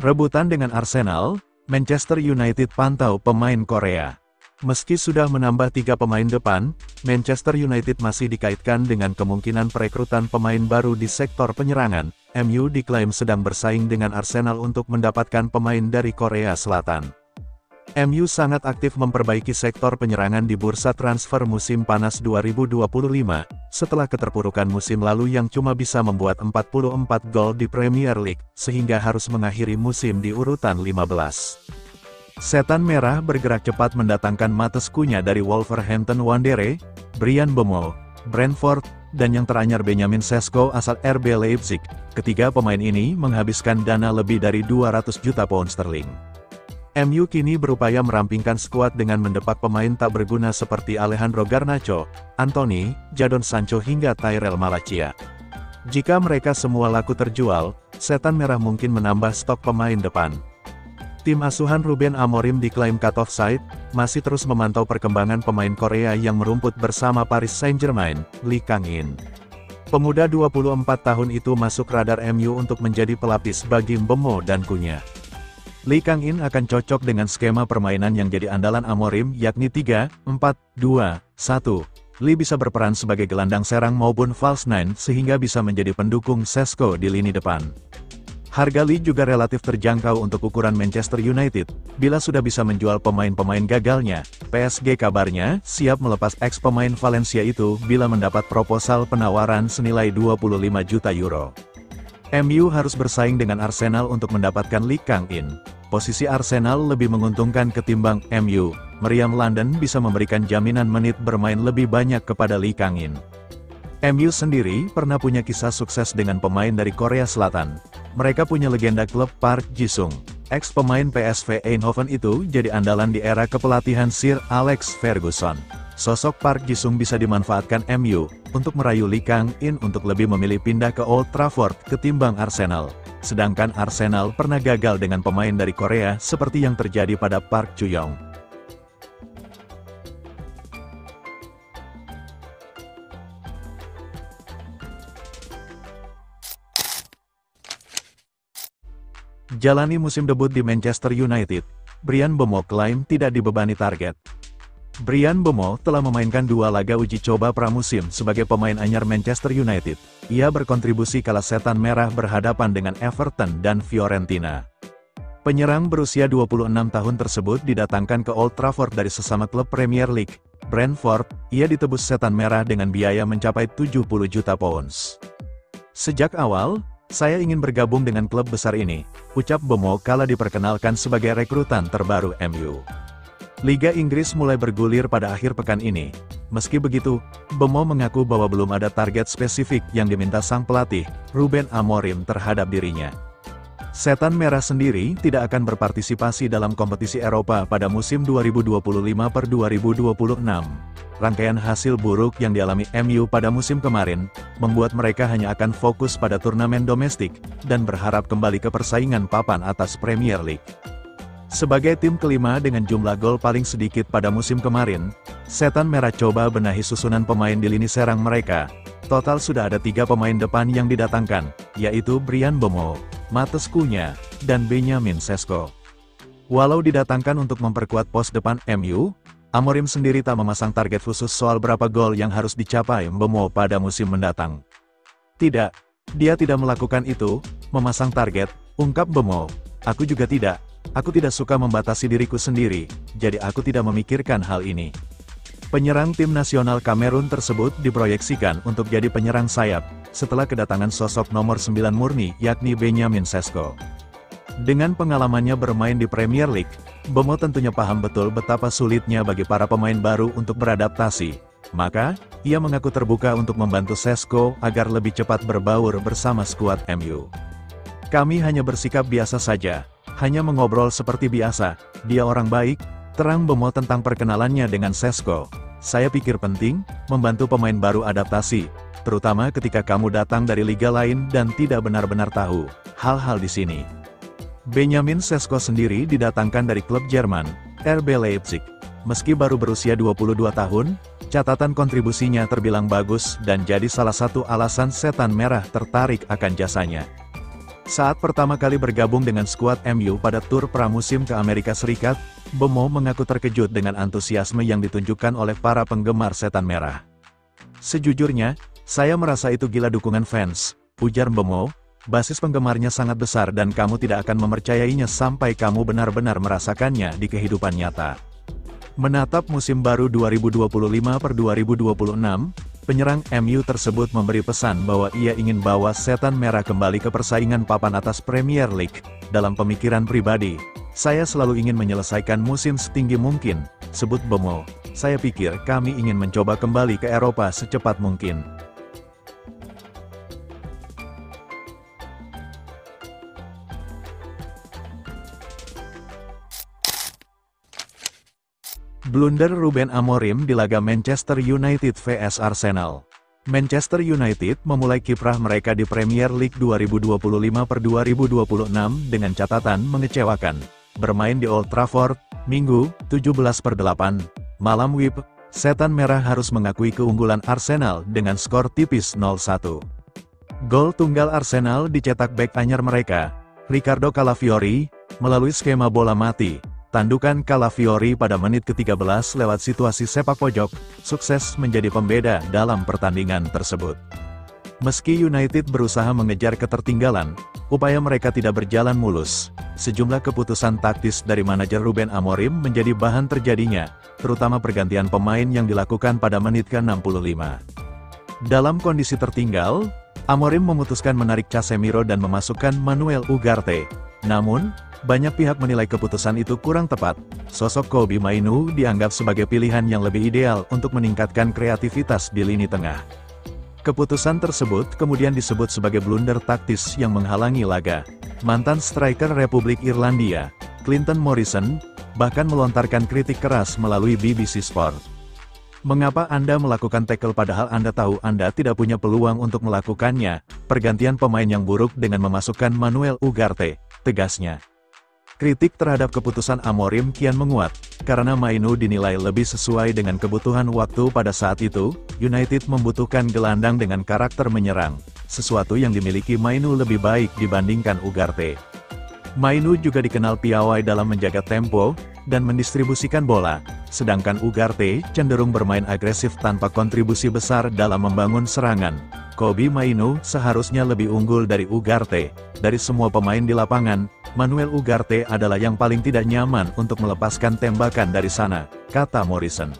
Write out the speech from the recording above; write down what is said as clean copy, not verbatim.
Rebutan dengan Arsenal, Manchester United pantau pemain Korea. Meski sudah menambah 3 pemain depan, Manchester United masih dikaitkan dengan kemungkinan perekrutan pemain baru di sektor penyerangan. MU diklaim sedang bersaing dengan Arsenal untuk mendapatkan pemain dari Korea Selatan. MU sangat aktif memperbaiki sektor penyerangan di bursa transfer musim panas 2025, setelah keterpurukan musim lalu yang cuma bisa membuat 44 gol di Premier League, sehingga harus mengakhiri musim di urutan 15. Setan Merah bergerak cepat mendatangkan Matheus Cunha dari Wolverhampton Wanderers, Bryan Mbeumo, Brentford, dan yang teranyar Benjamin Sesko asal RB Leipzig. Ketiga pemain ini menghabiskan dana lebih dari 200 juta pound sterling. MU kini berupaya merampingkan skuad dengan mendepak pemain tak berguna seperti Alejandro Garnacho, Anthony, Jadon Sancho hingga Tyrell Malacia. Jika mereka semua laku terjual, Setan Merah mungkin menambah stok pemain depan. Tim asuhan Ruben Amorim diklaim cut-off side, masih terus memantau perkembangan pemain Korea yang merumput bersama Paris Saint-Germain, Lee Kang-in. Pemuda 24 tahun itu masuk radar MU untuk menjadi pelapis bagi Mbeumo dan Cunha. Lee Kang-in akan cocok dengan skema permainan yang jadi andalan Amorim yakni 3-4-2-1. Lee bisa berperan sebagai gelandang serang maupun false nine sehingga bisa menjadi pendukung Sesko di lini depan. Harga Lee juga relatif terjangkau untuk ukuran Manchester United. Bila sudah bisa menjual pemain-pemain gagalnya, PSG kabarnya siap melepas ex-pemain Valencia itu bila mendapat proposal penawaran senilai 25 juta euro. MU harus bersaing dengan Arsenal untuk mendapatkan Lee Kang-in. Posisi Arsenal lebih menguntungkan ketimbang MU. Meriam London bisa memberikan jaminan menit bermain lebih banyak kepada Lee Kang-in. MU sendiri pernah punya kisah sukses dengan pemain dari Korea Selatan. Mereka punya legenda klub Park Ji-sung. Ex-pemain PSV Eindhoven itu jadi andalan di era kepelatihan Sir Alex Ferguson. Sosok Park Ji-sung bisa dimanfaatkan MU untuk merayu Lee Kang-in untuk lebih memilih pindah ke Old Trafford ketimbang Arsenal. Sedangkan Arsenal pernah gagal dengan pemain dari Korea seperti yang terjadi pada Park Ju-yong. Jalani musim debut di Manchester United, Bryan Mbeumo klaim tidak dibebani target. Bryan Mbeumo telah memainkan 2 laga uji coba pramusim sebagai pemain anyar Manchester United. Ia berkontribusi kala Setan Merah berhadapan dengan Everton dan Fiorentina. Penyerang berusia 26 tahun tersebut didatangkan ke Old Trafford dari sesama klub Premier League, Brentford. Ia ditebus Setan Merah dengan biaya mencapai 70 juta pounds. Sejak awal, saya ingin bergabung dengan klub besar ini, ucap Mbeumo kala diperkenalkan sebagai rekrutan terbaru MU. Liga Inggris mulai bergulir pada akhir pekan ini. Meski begitu, Mbeumo mengaku bahwa belum ada target spesifik yang diminta sang pelatih, Ruben Amorim terhadap dirinya. Setan Merah sendiri tidak akan berpartisipasi dalam kompetisi Eropa pada musim 2025-2026. Rangkaian hasil buruk yang dialami MU pada musim kemarin, membuat mereka hanya akan fokus pada turnamen domestik, dan berharap kembali ke persaingan papan atas Premier League. Sebagai tim kelima dengan jumlah gol paling sedikit pada musim kemarin, Setan Merah coba benahi susunan pemain di lini serang mereka. Total sudah ada 3 pemain depan yang didatangkan, yaitu Bryan Mbeumo, Matheus Cunha, dan Benjamin Sesko. Walau didatangkan untuk memperkuat pos depan MU, Amorim sendiri tak memasang target khusus soal berapa gol yang harus dicapai Mbeumo pada musim mendatang. Tidak, dia tidak melakukan itu, memasang target, ungkap Mbeumo. Aku juga tidak. Aku tidak suka membatasi diriku sendiri, jadi aku tidak memikirkan hal ini. Penyerang tim nasional Kamerun tersebut diproyeksikan untuk jadi penyerang sayap, setelah kedatangan sosok nomor 9 murni yakni Benjamin Sesko. Dengan pengalamannya bermain di Premier League, Mbeumo tentunya paham betul betapa sulitnya bagi para pemain baru untuk beradaptasi. Maka, ia mengaku terbuka untuk membantu Sesko agar lebih cepat berbaur bersama skuad MU. Kami hanya bersikap biasa saja, hanya mengobrol seperti biasa, dia orang baik, terang Mbeumo tentang perkenalannya dengan Sesko. Saya pikir penting, membantu pemain baru adaptasi, terutama ketika kamu datang dari liga lain dan tidak benar-benar tahu hal-hal di sini. Benjamin Sesko sendiri didatangkan dari klub Jerman, RB Leipzig. Meski baru berusia 22 tahun, catatan kontribusinya terbilang bagus dan jadi salah satu alasan Setan Merah tertarik akan jasanya. Saat pertama kali bergabung dengan skuad MU pada tur pramusim ke Amerika Serikat, Bemo mengaku terkejut dengan antusiasme yang ditunjukkan oleh para penggemar Setan Merah. "Sejujurnya, saya merasa itu gila dukungan fans," ujar Bemo. "Basis penggemarnya sangat besar dan kamu tidak akan mempercayainya sampai kamu benar-benar merasakannya di kehidupan nyata." Menatap musim baru 2025-2026, penyerang MU tersebut memberi pesan bahwa ia ingin bawa Setan Merah kembali ke persaingan papan atas Premier League. Dalam pemikiran pribadi, "Saya selalu ingin menyelesaikan musim setinggi mungkin," sebut Bemo. "Saya pikir kami ingin mencoba kembali ke Eropa secepat mungkin." Blunder Ruben Amorim di laga Manchester United vs Arsenal. Manchester United memulai kiprah mereka di Premier League 2025-2026 dengan catatan mengecewakan. Bermain di Old Trafford, Minggu, 17/8, malam WIB, Setan Merah harus mengakui keunggulan Arsenal dengan skor tipis 0-1. Gol tunggal Arsenal dicetak bek anyar mereka, Ricardo Calafiori, melalui skema bola mati. Tandukan Calafiori pada menit ke-13 lewat situasi sepak pojok, sukses menjadi pembeda dalam pertandingan tersebut. Meski United berusaha mengejar ketertinggalan, upaya mereka tidak berjalan mulus. Sejumlah keputusan taktis dari manajer Ruben Amorim menjadi bahan terjadinya, terutama pergantian pemain yang dilakukan pada menit ke-65. Dalam kondisi tertinggal, Amorim memutuskan menarik Casemiro dan memasukkan Manuel Ugarte. Namun, banyak pihak menilai keputusan itu kurang tepat. Sosok Kobbie Mainoo dianggap sebagai pilihan yang lebih ideal untuk meningkatkan kreativitas di lini tengah. Keputusan tersebut kemudian disebut sebagai blunder taktis yang menghalangi laga. Mantan striker Republik Irlandia, Clinton Morrison, bahkan melontarkan kritik keras melalui BBC Sport. "Mengapa Anda melakukan tackle padahal Anda tahu Anda tidak punya peluang untuk melakukannya? Pergantian pemain yang buruk dengan memasukkan Manuel Ugarte," tegasnya. Kritik terhadap keputusan Amorim kian menguat, karena Mainoo dinilai lebih sesuai dengan kebutuhan waktu pada saat itu. United membutuhkan gelandang dengan karakter menyerang, sesuatu yang dimiliki Mainoo lebih baik dibandingkan Ugarte. Mainoo juga dikenal piawai dalam menjaga tempo dan mendistribusikan bola, sedangkan Ugarte cenderung bermain agresif tanpa kontribusi besar dalam membangun serangan. Kobbie Mainoo seharusnya lebih unggul dari Ugarte. Dari semua pemain di lapangan, Manuel Ugarte adalah yang paling tidak nyaman untuk melepaskan tembakan dari sana, kata Morrison.